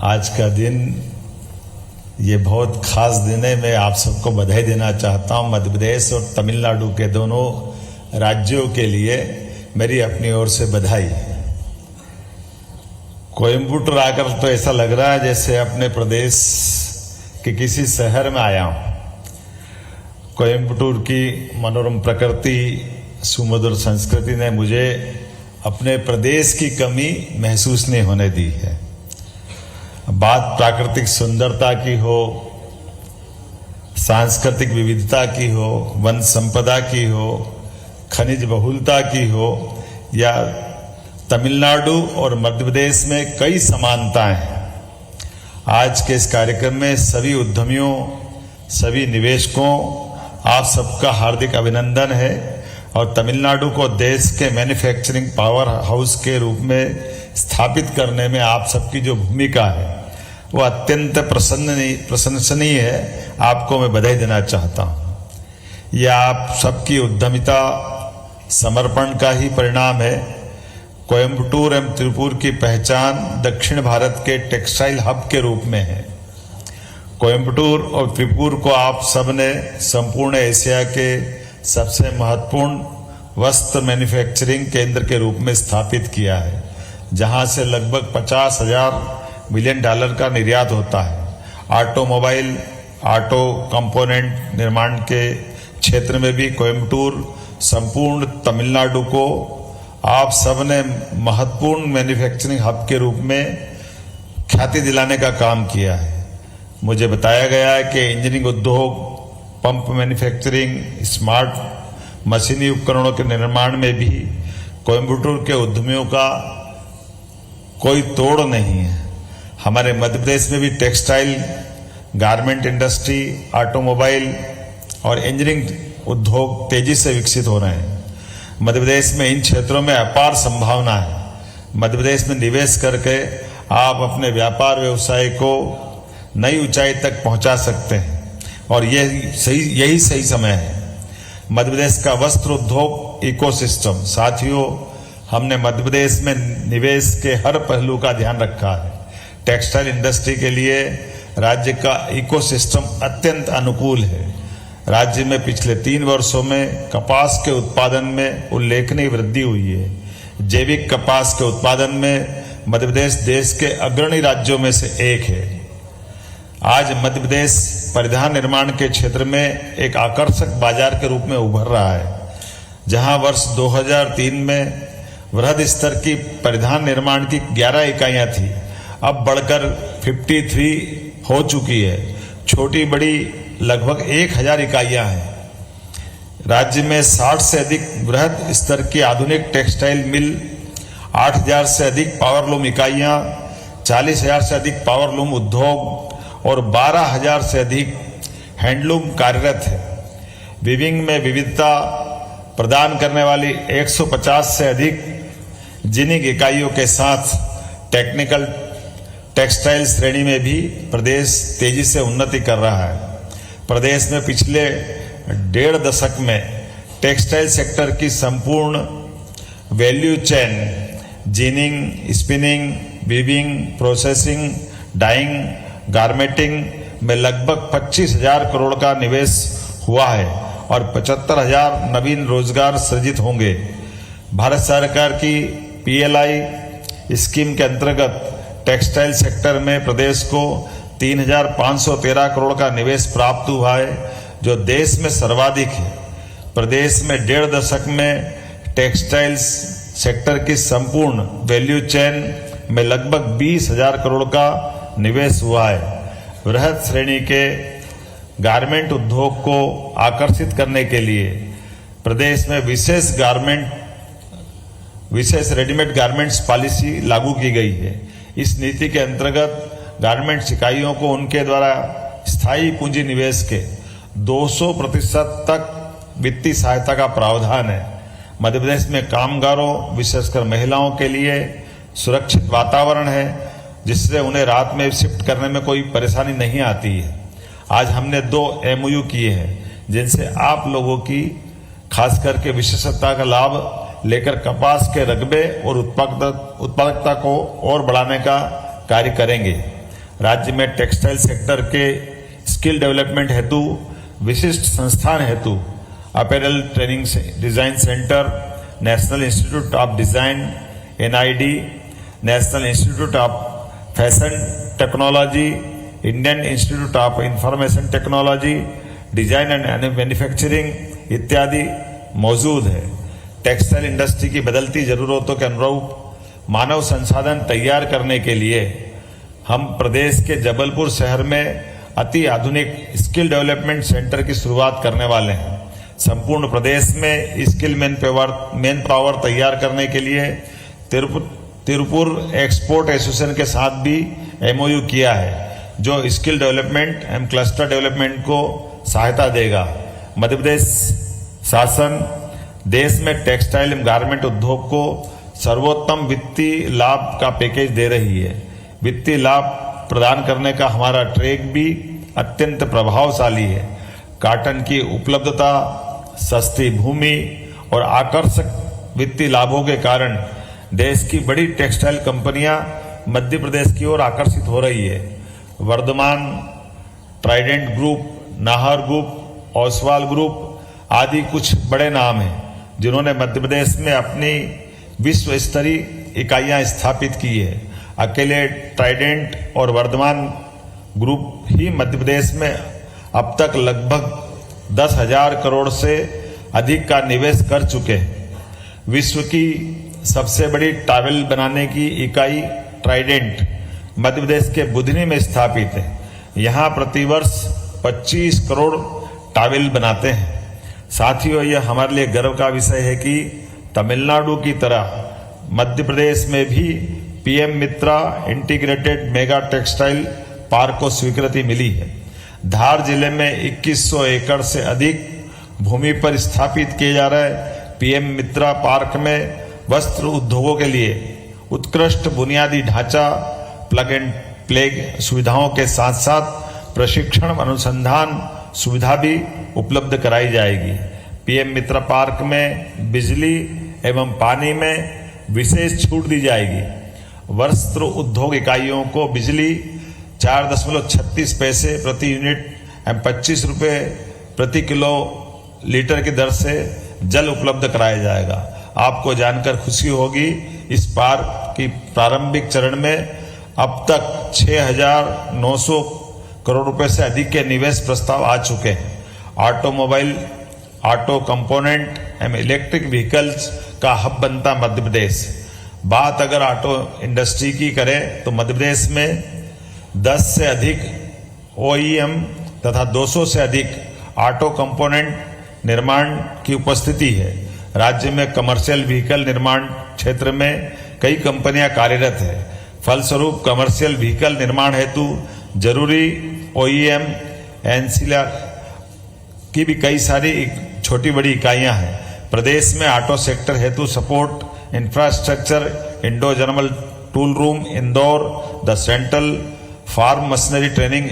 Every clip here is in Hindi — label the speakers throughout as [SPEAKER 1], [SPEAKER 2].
[SPEAKER 1] आज का दिन ये बहुत खास दिन है। मैं आप सबको बधाई देना चाहता हूँ। मध्य प्रदेश और तमिलनाडु के दोनों राज्यों के लिए मेरी अपनी ओर से बधाई। कोयम्बटूर आकर तो ऐसा लग रहा है जैसे अपने प्रदेश के किसी शहर में आया हूँ। कोयम्बटूर की मनोरम प्रकृति, सुमधुर संस्कृति ने मुझे अपने प्रदेश की कमी महसूस नहीं होने दी है। बात प्राकृतिक सुंदरता की हो, सांस्कृतिक विविधता की हो, वन संपदा की हो, खनिज बहुलता की हो, या तमिलनाडु और मध्य प्रदेश में कई समानताएं हैं। आज के इस कार्यक्रम में सभी उद्यमियों, सभी निवेशकों, आप सबका हार्दिक अभिनंदन है और तमिलनाडु को देश के मैन्युफैक्चरिंग पावर हाउस के रूप में स्थापित करने में आप सबकी जो भूमिका है वो अत्यंत प्रशंसनीय है। आपको मैं बधाई देना चाहता हूँ। यह आप सबकी उद्यमिता, समर्पण का ही परिणाम है। कोयम्बटूर एवं त्रिपुर की पहचान दक्षिण भारत के टेक्सटाइल हब के रूप में है। कोयम्बटूर और त्रिपुर को आप सब ने संपूर्ण एशिया के सबसे महत्वपूर्ण वस्त्र मैन्युफैक्चरिंग केंद्र के रूप में स्थापित किया है, जहां से लगभग 50,000 मिलियन डॉलर का निर्यात होता है। ऑटोमोबाइल, ऑटो कंपोनेंट निर्माण के क्षेत्र में भी कोयम्बटूर संपूर्ण तमिलनाडु को आप सब ने महत्वपूर्ण मैन्युफैक्चरिंग हब के रूप में ख्याति दिलाने का काम किया है। मुझे बताया गया है कि इंजीनियरिंग उद्योग, पंप मैन्युफैक्चरिंग, स्मार्ट मशीनी उपकरणों के निर्माण में भी कोयम्बटूर के उद्यमियों का कोई तोड़ नहीं है। हमारे मध्य प्रदेश में भी टेक्सटाइल, गारमेंट इंडस्ट्री, ऑटोमोबाइल और इंजीनियरिंग उद्योग तेजी से विकसित हो रहे हैं। मध्य प्रदेश में इन क्षेत्रों में अपार संभावना है। मध्य प्रदेश में निवेश करके आप अपने व्यापार व्यवसाय को नई ऊंचाई तक पहुंचा सकते हैं और यही सही समय है। मध्य प्रदेश का वस्त्र उद्योग इकोसिस्टम, साथियों, हमने मध्य प्रदेश में निवेश के हर पहलू का ध्यान रखा है। टेक्सटाइल इंडस्ट्री के लिए राज्य का इकोसिस्टम अत्यंत अनुकूल है। राज्य में पिछले 3 वर्षों में कपास के उत्पादन में उल्लेखनीय वृद्धि हुई है। जैविक कपास के उत्पादन में मध्य प्रदेश देश के अग्रणी राज्यों में से एक है। आज मध्य प्रदेश परिधान निर्माण के क्षेत्र में एक आकर्षक बाजार के रूप में उभर रहा है। जहां वर्ष 2003 में वृहद स्तर की परिधान निर्माण की 11 इकाइयां थी, अब बढ़कर 53 हो चुकी है। छोटी बड़ी लगभग 1000 इकाइयां हैं। राज्य में 60 से अधिक वृहद स्तर की आधुनिक टेक्सटाइल मिल, 8000 से अधिक पावरलूम इकाइयां, 40,000 से अधिक पावरलूम उद्योग और 12,000 से अधिक हैंडलूम कार्यरत है। वीविंग में विविधता प्रदान करने वाली 150 से अधिक जिनिंग इकाइयों के साथ टेक्निकल टेक्सटाइल श्रेणी में भी प्रदेश तेजी से उन्नति कर रहा है। प्रदेश में पिछले 1.5 दशक में टेक्सटाइल सेक्टर की संपूर्ण value chain, ginning, spinning, weaving, processing, dyeing, garmenting में लगभग 25,000 करोड़ का निवेश हुआ है और 75,000 नवीन रोजगार सृजित होंगे। भारत सरकार की PLI स्कीम के अंतर्गत टेक्सटाइल सेक्टर में प्रदेश को 3,513 करोड़ का निवेश प्राप्त हुआ है, जो देश में सर्वाधिक है। प्रदेश में 1.5 दशक में टेक्सटाइल सेक्टर की संपूर्ण वैल्यू चेन में लगभग 20,000 करोड़ का निवेश हुआ है। वृहद श्रेणी के गारमेंट उद्योग को आकर्षित करने के लिए प्रदेश में विशेष रेडीमेड गारमेंट्स पॉलिसी लागू की गई है। इस नीति के अंतर्गत गारमेंट्स इकाइयों को उनके द्वारा स्थायी पूंजी निवेश के 200% तक वित्तीय सहायता का प्रावधान है। मध्य प्रदेश में कामगारों, विशेषकर महिलाओं के लिए सुरक्षित वातावरण है, जिससे उन्हें रात में शिफ्ट करने में कोई परेशानी नहीं आती है। आज हमने 2 MOU किए हैं, जिनसे आप लोगों की खास करके विशेषता का लाभ लेकर कपास के रकबे और उत्पादकता को और बढ़ाने का कार्य करेंगे। राज्य में टेक्सटाइल सेक्टर के स्किल डेवलपमेंट हेतु विशिष्ट संस्थान हेतु apparel training design centre, national institute of design NID, national institute of fashion technology, Indian institute of information technology, design and manufacturing इत्यादि मौजूद है। टेक्सटाइल इंडस्ट्री की बदलती जरूरतों के अनुरूप मानव संसाधन तैयार करने के लिए हम प्रदेश के जबलपुर शहर में अति आधुनिक स्किल डेवलपमेंट सेंटर की शुरुआत करने वाले हैं। संपूर्ण प्रदेश में स्किल मैन पावर तैयार करने के लिए तिरुपुर एक्सपोर्ट एसोसिएशन के साथ भी MOU किया है, जो स्किल डेवलपमेंट एवं क्लस्टर डेवलपमेंट को सहायता देगा। मध्य प्रदेश शासन देश में टेक्सटाइल एवं गारमेंट उद्योग को सर्वोत्तम वित्तीय लाभ का पैकेज दे रही है। वित्तीय लाभ प्रदान करने का हमारा ट्रैक भी अत्यंत प्रभावशाली है। कॉटन की उपलब्धता, सस्ती भूमि और आकर्षक वित्तीय लाभों के कारण देश की बड़ी टेक्सटाइल कंपनियां मध्य प्रदेश की ओर आकर्षित हो रही है। Vardhman, Trident group, Nahar group, Oswal group आदि कुछ बड़े नाम हैं जिन्होंने मध्य प्रदेश में अपनी विश्व स्तरीय इकाइयां स्थापित की है। अकेले ट्राइडेंट और वर्धमान ग्रुप ही मध्य प्रदेश में अब तक लगभग 10,000 करोड़ से अधिक का निवेश कर चुके हैं। विश्व की सबसे बड़ी टॉवेल बनाने की इकाई ट्राइडेंट मध्य प्रदेश के बुधनी में स्थापित है। यहाँ प्रतिवर्ष 25 करोड़ टॉवेल बनाते हैं। साथियों, यह हमारे लिए गर्व का विषय है कि तमिलनाडु की तरह मध्य प्रदेश में भी PM मित्रा इंटीग्रेटेड मेगा टेक्सटाइल पार्क को स्वीकृति मिली है। धार जिले में 2100 एकड़ से अधिक भूमि पर स्थापित किए जा रहे PM मित्रा पार्क में वस्त्र उद्योगों के लिए उत्कृष्ट बुनियादी ढांचा, प्लग एंड प्ले सुविधाओं के साथ साथ प्रशिक्षण अनुसंधान सुविधा भी उपलब्ध कराई जाएगी। PM मित्रा पार्क में बिजली एवं पानी में विशेष छूट दी जाएगी। वस्त्र उद्योग इकाइयों को बिजली 4.36 पैसे प्रति यूनिट एवं 25 रुपये प्रति किलो लीटर की दर से जल उपलब्ध कराया जाएगा। आपको जानकर खुशी होगी, इस पार्क की प्रारंभिक चरण में अब तक 6,900 करोड़ रुपए से अधिक के निवेश प्रस्ताव आ चुके हैं। ऑटोमोबाइल, ऑटो कंपोनेंट एवं इलेक्ट्रिक व्हीकल्स का हब बनता मध्य प्रदेश। बात अगर ऑटो इंडस्ट्री की करें तो मध्य प्रदेश में 10 से अधिक OEM तथा 200 से अधिक ऑटो कंपोनेंट निर्माण की उपस्थिति है। राज्य में कमर्शियल व्हीकल निर्माण क्षेत्र में कई कंपनियां कार्यरत है। फलस्वरूप कमर्शियल व्हीकल निर्माण हेतु जरूरी OEM एनसीलर की भी कई सारी छोटी बड़ी इकाइयां हैं। प्रदेश में ऑटो सेक्टर हेतु support infrastructure Indo German tool room Indore, the central farm machinery training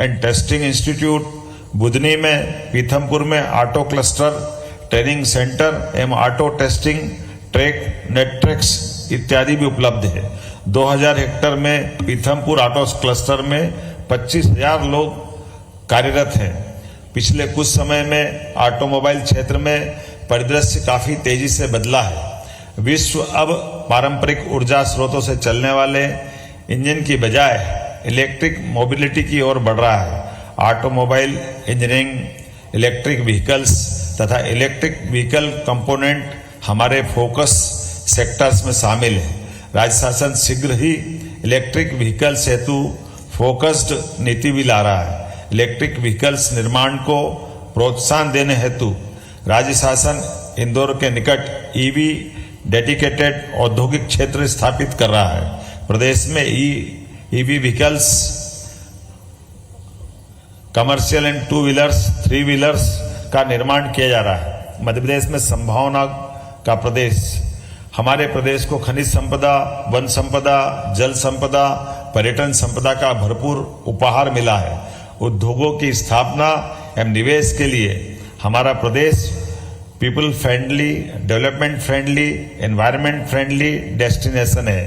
[SPEAKER 1] and testing institute Budhni में, पीथमपुर में ऑटो क्लस्टर ट्रेनिंग सेंटर एवं ऑटो टेस्टिंग ट्रैक नेटट्रैक्स इत्यादि भी उपलब्ध है। 2000 हेक्टेयर में पीथमपुर ऑटो क्लस्टर में 25,000 लोग कार्यरत हैं। पिछले कुछ समय में ऑटोमोबाइल क्षेत्र में परिदृश्य काफी तेजी से बदला है। विश्व अब पारंपरिक ऊर्जा स्रोतों से चलने वाले इंजन की बजाय इलेक्ट्रिक मोबिलिटी की ओर बढ़ रहा है। ऑटोमोबाइल इंजीनियरिंग, इलेक्ट्रिक व्हीकल्स तथा इलेक्ट्रिक व्हीकल कंपोनेंट हमारे फोकस सेक्टर्स में शामिल है। राज्य शासन शीघ्र ही इलेक्ट्रिक व्हीकल्स हेतु फोकस्ड नीति भी ला रहा है। इलेक्ट्रिक व्हीकल्स निर्माण को प्रोत्साहन देने हेतु राज्य शासन इंदौर के निकट EV डेडिकेटेड औद्योगिक क्षेत्र स्थापित कर रहा है। प्रदेश में EV vehicles, commercial and 2 wheelers, 3 wheelers का निर्माण किया जा रहा है। मध्य प्रदेश में संभावना का प्रदेश। हमारे प्रदेश को खनिज संपदा, वन संपदा, जल संपदा, पर्यटन संपदा का भरपूर उपहार मिला है। उद्योगों की स्थापना एवं निवेश के लिए हमारा प्रदेश people friendly, development friendly, environment friendly destination है।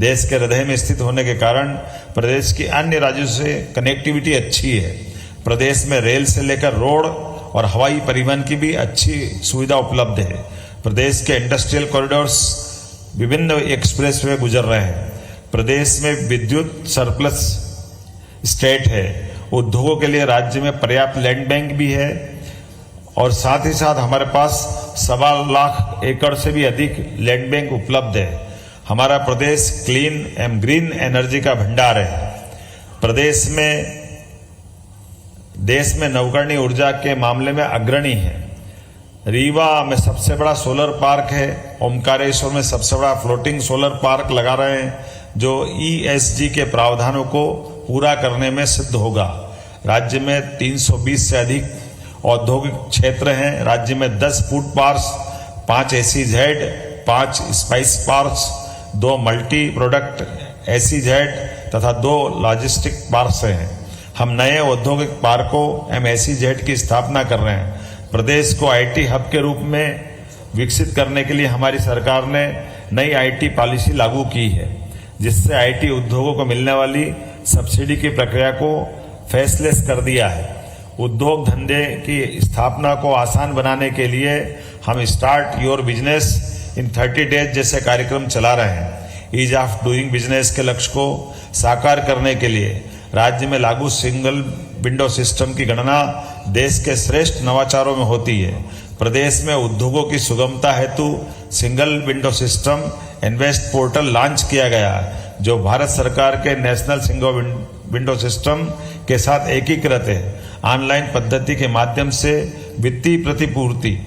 [SPEAKER 1] देश के हृदय में स्थित होने के कारण प्रदेश की अन्य राज्यों से कनेक्टिविटी अच्छी है। प्रदेश में रेल से लेकर रोड और हवाई परिवहन की भी अच्छी सुविधा उपलब्ध है। प्रदेश के इंडस्ट्रियल कॉरिडोर्स विभिन्न एक्सप्रेसवे गुजर रहे हैं। प्रदेश में विद्युत सरप्लस स्टेट है। उद्योगों के लिए राज्य में पर्याप्त लैंड बैंक भी है और साथ ही साथ हमारे पास 1.25 लाख एकड़ से भी अधिक लैंड बैंक उपलब्ध है। हमारा प्रदेश क्लीन एवं ग्रीन एनर्जी का भंडार है। प्रदेश में देश में नवकरणीय ऊर्जा के मामले में अग्रणी है। रीवा में सबसे बड़ा सोलर पार्क है। ओमकारेश्वर में सबसे बड़ा फ्लोटिंग सोलर पार्क लगा रहे हैं जो ESG के प्रावधानों को पूरा करने में सिद्ध होगा। राज्य में 320 से अधिक औद्योगिक क्षेत्र हैं। राज्य में 10 food parks, 5 SEZ, 5 spice parks, 2 multi product SEZ तथा 2 लॉजिस्टिक पार्क्स हैं। हम नए औद्योगिक पार्कों एवं SEZ की स्थापना कर रहे हैं। प्रदेश को IT हब के रूप में विकसित करने के लिए हमारी सरकार ने नई IT पॉलिसी लागू की है, जिससे IT उद्योगों को मिलने वाली सब्सिडी की प्रक्रिया को फेसलेस कर दिया है। उद्योग धंधे की स्थापना को आसान बनाने के लिए हम start your business in 30 days जैसे कार्यक्रम चला रहे हैं। ईज ऑफ डूइंग बिजनेस के लक्ष्य को साकार करने के लिए राज्य में लागू सिंगल विंडो सिस्टम की गणना देश के श्रेष्ठ नवाचारों में होती है। प्रदेश में उद्योगों की सुगमता हेतु single window system invest portal launch किया गया, जो भारत सरकार के नेशनल सिंगल विंडो सिस्टम के साथ एकीकृत है। ऑनलाइन पद्धति के माध्यम से वित्तीय प्रतिपूर्ति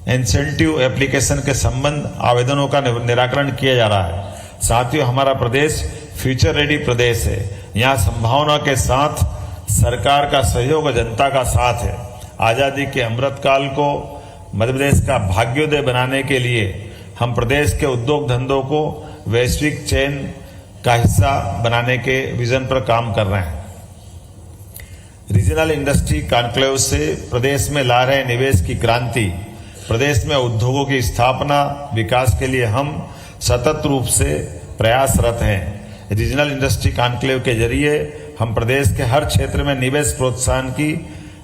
[SPEAKER 1] इंसेंटिव एप्लीकेशन के संबंध आवेदनों का निराकरण किया जा रहा है। साथियों, हमारा प्रदेश फ्यूचर रेडी प्रदेश है। यहाँ संभावना के साथ सरकार का सहयोग, जनता का साथ है। आजादी के अमृत काल को मध्य प्रदेश का भाग्योदय बनाने के लिए हम प्रदेश के उद्योग धंधों को वैश्विक चेन का हिस्सा बनाने के विजन पर काम कर रहे हैं। रीजनल इंडस्ट्री कॉन्क्लेव से प्रदेश में ला रहे निवेश की क्रांति। प्रदेश में उद्योगों की स्थापना, विकास के लिए हम सतत रूप से प्रयासरत हैं। रीजनल इंडस्ट्री कॉन्क्लेव के जरिए हम प्रदेश के हर क्षेत्र में निवेश प्रोत्साहन की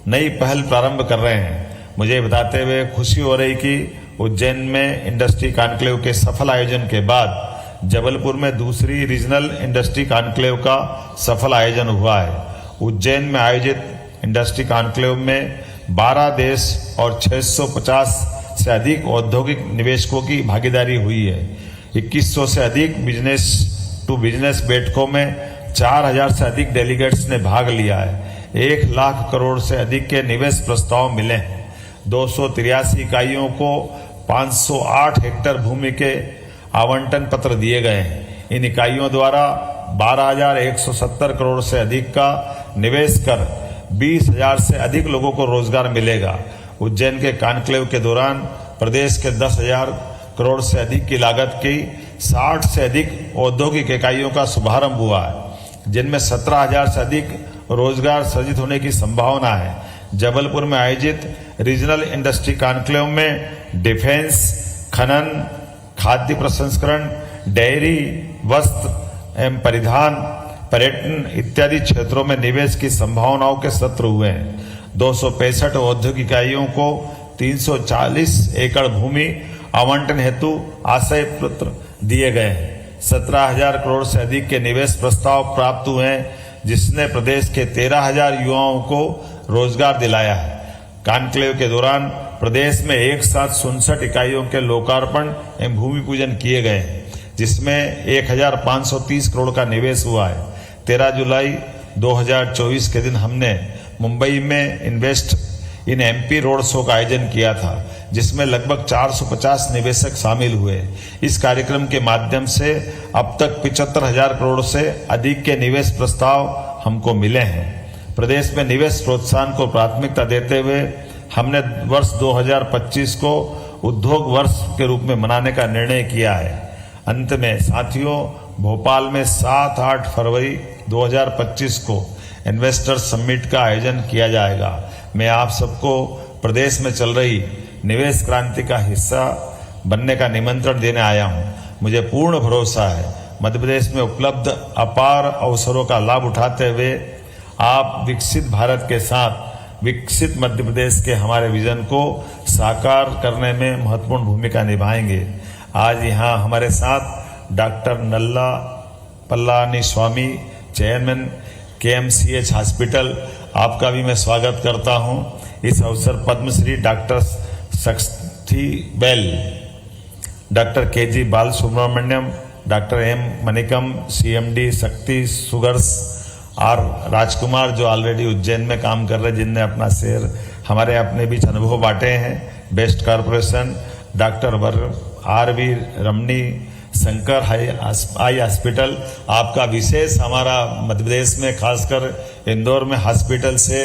[SPEAKER 1] नई पहल प्रारंभ कर रहे हैं। मुझे बताते हुए खुशी हो रही कि उज्जैन में इंडस्ट्री कॉन्क्लेव के सफल आयोजन के बाद जबलपुर में दूसरी रीजनल इंडस्ट्री कॉन्क्लेव का सफल आयोजन हुआ है। उज्जैन में आयोजित इंडस्ट्री कॉन्क्लेव में 12 देश और 650 से अधिक औद्योगिक निवेशकों की भागीदारी हुई है। 2100 से अधिक बिजनेस टू बिजनेस बैठकों में 4000 से अधिक डेलीगेट्स ने भाग लिया है। 1 लाख करोड़ से अधिक के निवेश प्रस्ताव मिले हैं। 283 इकाइयों को 508 हेक्टेयर भूमि के आवंटन पत्र दिए गए हैं। इन इकाइयों द्वारा 12,170 करोड़ से अधिक का निवेश कर 20,000 से अधिक लोगों को रोजगार मिलेगा। उज्जैन के कॉन्क्लेव के दौरान प्रदेश के 10,000 करोड़ से अधिक की लागत की 60 से अधिक औद्योगिक इकाइयों का शुभारंभ हुआ है, जिनमें 17,000 से अधिक रोजगार सृजित होने की संभावना है। जबलपुर में आयोजित रीजनल इंडस्ट्री कॉन्क्लेव में डिफेंस, खनन, खाद्य प्रसंस्करण, डेयरी, वस्त्र एवं परिधान, पर्यटन इत्यादि क्षेत्रों में निवेश की संभावनाओं के सत्र हुए हैं। 265 औद्योगिक इकाइयों को 340 एकड़ भूमि आवंटन हेतु आशय पत्र दिए गए हैं। 17,000 करोड़ से अधिक के निवेश प्रस्ताव प्राप्त हुए हैं, जिसने प्रदेश के 13,000 युवाओं को रोजगार दिलाया है। कॉन्क्लेव के दौरान प्रदेश में एक साथ 67 इकाइयों के लोकार्पण एवं भूमि पूजन किए गए हैं, जिसमें 1,530 करोड़ का निवेश हुआ है। 13 जुलाई 2024 के दिन हमने मुंबई में invest in MP road show का आयोजन किया था, जिसमें लगभग 450 निवेशक शामिल हुए। इस कार्यक्रम के माध्यम से अब तक 75,000 करोड़ से अधिक के निवेश प्रस्ताव हमको मिले हैं। प्रदेश में निवेश प्रोत्साहन को प्राथमिकता देते हुए हमने वर्ष 2025 को उद्योग वर्ष के रूप में मनाने का निर्णय किया है। अंत में साथियों, भोपाल में 7-8 फरवरी 2025 को इन्वेस्टर समिट का आयोजन किया जाएगा। मैं आप सबको प्रदेश में चल रही निवेश क्रांति का हिस्सा बनने का निमंत्रण देने आया हूं। मुझे पूर्ण भरोसा है मध्य प्रदेश में उपलब्ध अपार अवसरों का लाभ उठाते हुए आप विकसित भारत के साथ विकसित मध्य प्रदेश के हमारे विजन को साकार करने में महत्वपूर्ण भूमिका निभाएंगे। आज यहाँ हमारे साथ डॉक्टर नल्ला पल्लानीस्वामी, चेयरमैन KMCH हॉस्पिटल, आपका भी मैं स्वागत करता हूँ। इस अवसर Padmashri doctor Shakti Bel, doctor KG Bal Subramaniam, doctor M Manickam, CMD Shakti sugars, R Rajkumar जो ऑलरेडी उज्जैन में काम कर रहे हैं, जिनने अपना शेयर हमारे अपने बीच अनुभव बांटे हैं, बेस्ट कॉरपोरेशन, डॉक्टर RV रमनी, शंकर आई हॉस्पिटल, आपका विशेष हमारा मध्य प्रदेश में खासकर इंदौर में हॉस्पिटल से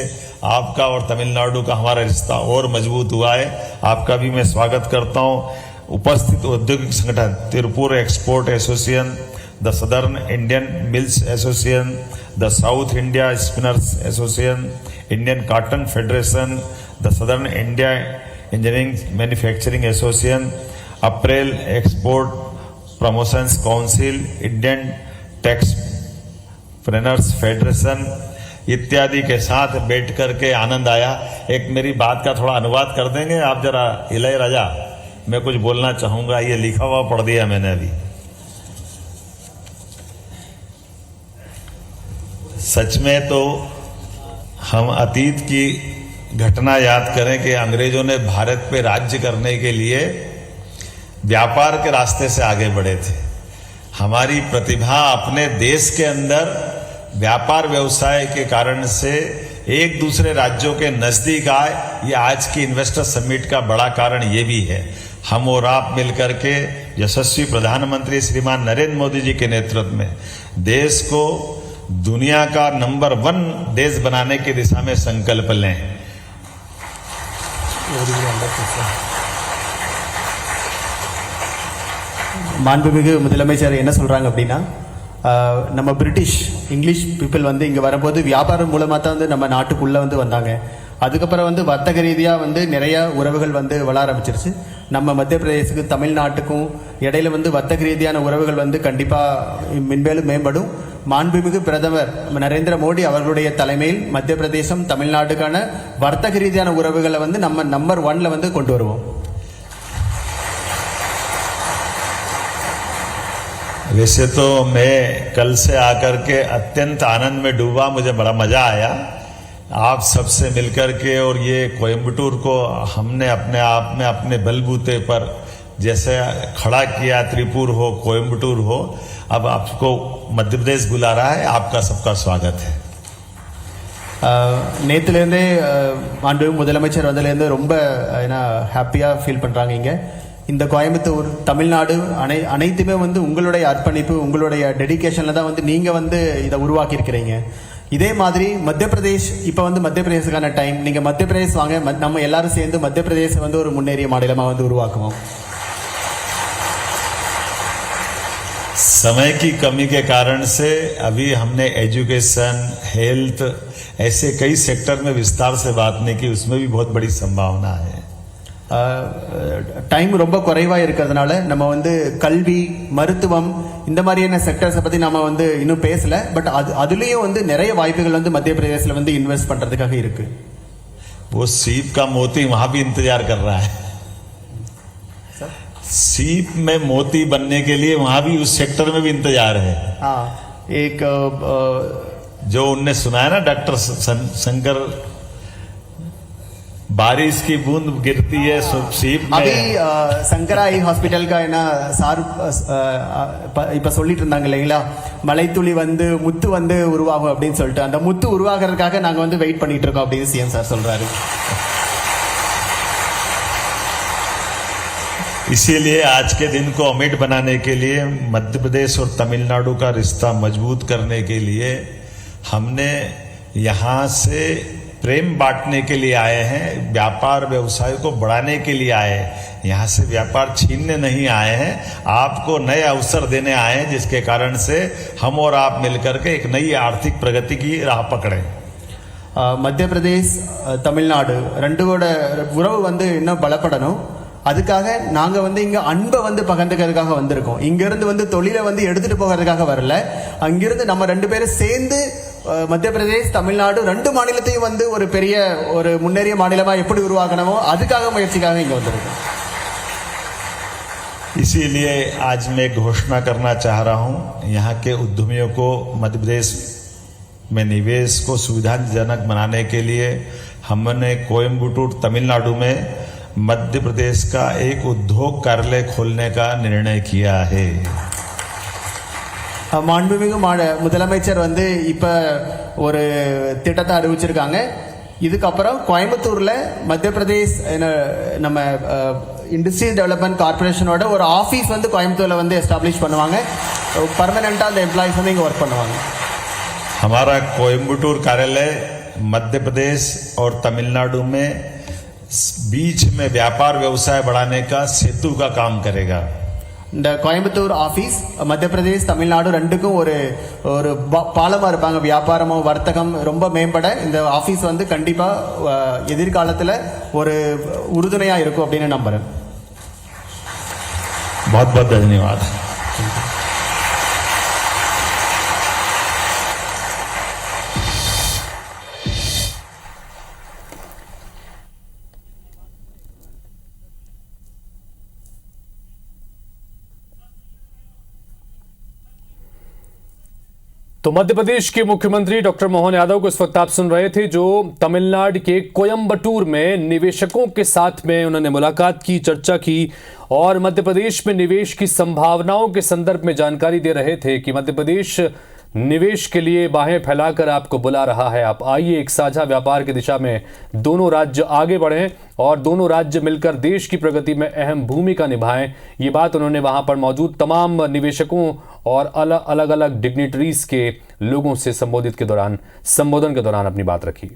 [SPEAKER 1] आपका और तमिलनाडु का हमारा रिश्ता और मजबूत हुआ है। आपका भी मैं स्वागत करता हूँ। उपस्थित औद्योगिक संगठन Tiruppur export association, the southern Indian mills association, the south India spinners association, Indian cotton federation, the southern India engineering manufacturing association, apparel export promotions council, Indian texpreneurs federation इत्यादि के साथ बैठ करके आनंद आया। एक मेरी बात का थोड़ा अनुवाद कर देंगे आप जरा? इलैयाराजा, मैं कुछ बोलना चाहूंगा, ये लिखा हुआ पढ़ दिया मैंने अभी। सच में तो हम अतीत की घटना याद करें कि अंग्रेजों ने भारत पे राज्य करने के लिए व्यापार के रास्ते से आगे बढ़े थे। हमारी प्रतिभा अपने देश के अंदर व्यापार व्यवसाय के कारण से एक दूसरे राज्यों के नजदीक आए। ये आज की इन्वेस्टर समिट का बड़ा कारण ये भी है। हम और आप मिलकर के यशस्वी प्रधानमंत्री श्रीमान नरेंद्र मोदी जी के नेतृत्व में देश को दुनिया का नंबर 1 देश बनाने की दिशा में संकल्प लें।
[SPEAKER 2] மாண்புமிகு முதலமைச்சர் என்ன சொல்றாங்க அப்படின்னா, நம்ம பிரிட்டிஷ் இங்கிலீஷ் பீப்புள் வந்து இங்கே வரும்போது வியாபாரம் மூலமாக தான் வந்து நம்ம நாட்டுக்குள்ளே வந்து வந்தாங்க. அதுக்கப்புறம் வந்து வர்த்தக ரீதியாக வந்து நிறைய உறவுகள் வந்து வளர ஆரம்பிச்சிருச்சு. நம்ம மத்திய பிரதேசத்துக்கு தமிழ்நாட்டுக்கும் இடையில வந்து வர்த்தக ரீதியான உறவுகள் வந்து கண்டிப்பாக மென்மேலும் மேம்படும். மாண்புமிகு பிரதமர் நரேந்திர மோடி அவர்களுடைய தலைமையில் மத்திய பிரதேசம் தமிழ்நாட்டுக்கான வர்த்தக ரீதியான உறவுகளை வந்து நம்ம நம்பர் 1ல வந்து கொண்டு வருவோம்.
[SPEAKER 1] वैसे तो मैं कल से आकर के अत्यंत आनंद में डूबा, मुझे बड़ा मजा आया आप सबसे मिलकर के। और ये कोयम्बटूर को हमने अपने आप में अपने बलबूते पर जैसे खड़ा किया, त्रिपुर हो, कोयम्बटूर हो, अब आपको मध्य प्रदेश बुला रहा है। आपका सबका स्वागत है।
[SPEAKER 2] நேற்றுலேருந்தே மாண்புமிகு முதலமைச்சர் வந்ததுலேருந்து ரொம்ப ஹாப்பியாக ஃபீல் பண்ணுறாங்க. இங்கே இந்த கோயம்புத்தூர், தமிழ்நாடு அனைத்துமே வந்து உங்களுடைய அர்ப்பணிப்பு, உங்களுடைய டெடிகேஷனில் தான் வந்து நீங்கள் வந்து இதை உருவாக்கியிருக்கிறீங்க. இதே மாதிரி மத்திய பிரதேஷ், இப்போ வந்து மத்திய பிரதேசத்துக்கான டைம். நீங்கள் மத்திய பிரதேஷ் வாங்க, நம்ம எல்லாரும் சேர்ந்து மத்திய பிரதேசம் வந்து ஒரு முன்னேறிய மாநிலமாக வந்து உருவாக்குவோம்.
[SPEAKER 1] समय की कमी के कारण से अभी हमने एजुकेशन, हेल्थ, ऐसे कई सेक्टर में विस्तार से बात नहीं की, उसमें भी बहुत बड़ी संभावना है।
[SPEAKER 2] டைம் ரொம்ப குறைவாக இருக்கிறதுனால நம்ம வந்து கல்வி, மருத்துவம் இந்த மாதிரியான செக்டர்ஸை பற்றி நம்ம வந்து இன்னும் பேசலை. பட் அதுலேயும் வந்து நிறைய வாய்ப்புகள் வந்து மத்திய பிரதேசில் வந்து இன்வெஸ்ட் பண்ணுறதுக்காக இருக்கு.
[SPEAKER 1] वो सीप का मोती वहां भी इंतजार कर रहा है। सीप में मोती बनने के लिए वहां भी उस सेक्टर में भी इंतजार है।
[SPEAKER 2] हाँ, एक
[SPEAKER 1] जो उनने सुनाया ना डॉक्टर शंकर, बारिश की बूंद गिरती है सीप में।
[SPEAKER 2] अभी சங்கராய் ஹாஸ்பிட்டலுக்கு என்ன சார் இப்போ சொல்லிட்டு இருந்தாங்க இல்லைங்களா, மலைத்துளி வந்து முத்து வந்து உருவாகும் அப்படின்னு சொல்லிட்டு, அந்த முத்து உருவாகிறதுக்காக நாங்கள் வந்து வெயிட் பண்ணிட்டு இருக்கோம் அப்படின்னு சிஎம் சார் சொல்றாரு.
[SPEAKER 1] इसीलिए आज के दिन को अमिट बनाने के लिए, मध्य प्रदेश और तमिलनाडु का रिश्ता मजबूत करने के लिए हमने यहाँ से प्रेम बांटने के लिए आए हैं, व्यापार व्यवसाय को बढ़ाने के लिए आए हैं। यहाँ से व्यापार छीनने नहीं आए हैं, आपको नए अवसर देने आए हैं, जिसके कारण से हम और आप मिलकर के एक नई आर्थिक प्रगति की राह पकड़े।
[SPEAKER 2] மத்திய பிரதேஷ், தமிழ்நாடு ரெண்டோட உறவு வந்து இன்னும் பலப்படணும். அதுக்காக நாங்கள் வந்து இங்கே அன்பை வந்து பகிர்ந்துக்கிறதுக்காக வந்திருக்கோம். இங்கேருந்து வந்து தொழிலை வந்து எடுத்துகிட்டு போகிறதுக்காக வரல. அங்கிருந்து நம்ம 2 பேரும் சேர்ந்து மத்திய பிரதேஷ், தமிழ்நாடு 2 மாநிலத்தையும் வந்து ஒரு பெரிய ஒரு முன்னேறிய மாநிலமாக எப்படி உருவாக்கணுமோ அதுக்காக முயற்சிக்காக இங்கே வந்திருக்கோம்.
[SPEAKER 1] इसीलिए आज मैं घोषणा करना चाह रहा हूं, यहाँ के उद्यमियों को मध्य प्रदेश में निवेश को सुविधाजनक बनाने के लिए हमने कोयम्बटूर तमिलनाडु में मध्य प्रदेश का एक उद्योग कार्यालय खोलने का निर्णय किया है.
[SPEAKER 2] மாண்புமிகு முதலமைச்சர் வந்து இப்போ ஒரு திட்டத்தை அறிவிச்சிருக்காங்க. இதுக்கப்புறம் கோயம்புத்தூரில் மத்திய பிரதேஷ் நம்ம இண்டஸ்ட்ரியல் டெவலப்மெண்ட் கார்பரேஷனோட ஒரு ஆஃபீஸ் வந்து கோயம்புத்தூரில் வந்து எஸ்டாப்ளிஷ் பண்ணுவாங்க. பர்மனெண்ட்டாக அந்த எம்ப்ளாயிஸ் வந்து இங்கே ஒர்க் பண்ணுவாங்க.
[SPEAKER 1] हमारा कोयम्बटूर कार्यालय मध्य प्रदेश और तमिलनाडु में बीच में व्यापार व्यवसाय बढ़ाने का सेतु का काम करेगा.
[SPEAKER 2] இந்த கோயம்புத்தூர் ஆஃபீஸ் மத்திய பிரதேஷ், தமிழ்நாடு 2க்கும் ஒரு பாலமாக இருப்பாங்க. வியாபாரமோ வர்த்தகம் ரொம்ப மேம்பட இந்த ஆஃபீஸ் வந்து கண்டிப்பாக எதிர்காலத்தில் ஒரு உறுதுணையாக இருக்கும் அப்படின்னு நம்புகிறேன்.
[SPEAKER 1] बहुत बहुत धन्यवाद.
[SPEAKER 3] तो मध्य प्रदेश के मुख्यमंत्री डॉक्टर मोहन यादव को इस वक्त आप सुन रहे थे, जो तमिलनाडु के कोयम्बटूर में निवेशकों के साथ में उन्होंने मुलाकात की, चर्चा की और मध्य प्रदेश में निवेश की संभावनाओं के संदर्भ में जानकारी दे रहे थे कि मध्य प्रदेश निवेश के लिए बाहें फैलाकर आपको बुला रहा है। आप आइए, एक साझा व्यापार की दिशा में दोनों राज्य आगे बढ़ें और दोनों राज्य मिलकर देश की प्रगति में अहम भूमिका निभाएं। ये बात उन्होंने वहां पर मौजूद तमाम निवेशकों और अलग अलग डिग्निटरीज के लोगों से संबोधन के दौरान अपनी बात रखी।